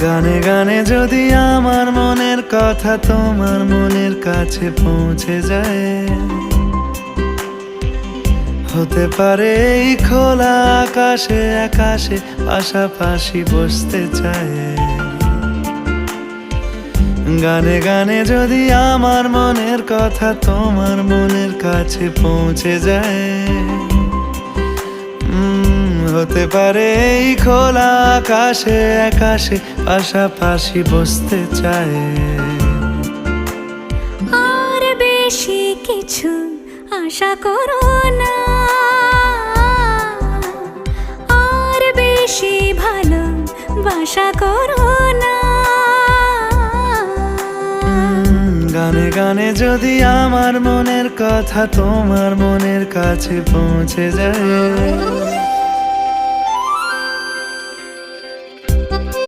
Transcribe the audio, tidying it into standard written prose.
গানে গানে যদি আমার মনের কথা তোমার মনের কাছে পৌঁছে যায়, হতে পারে এই খোলা আকাশে আকাশে পাশাপাশি বসতে চায়। গানে গানে যদি আমার মনের কথা তোমার মনের কাছে পৌঁছে যায়, হতে পারে এই খোলা আকাশে আকাশে পাশাপাশি বসতে চায়। আর বেশি কিছু আশা করো না, আর বেশি ভালোবাসা করো না। গানে গানে যদি আমার মনের কথা তোমার মনের কাছে পৌঁছে যায়,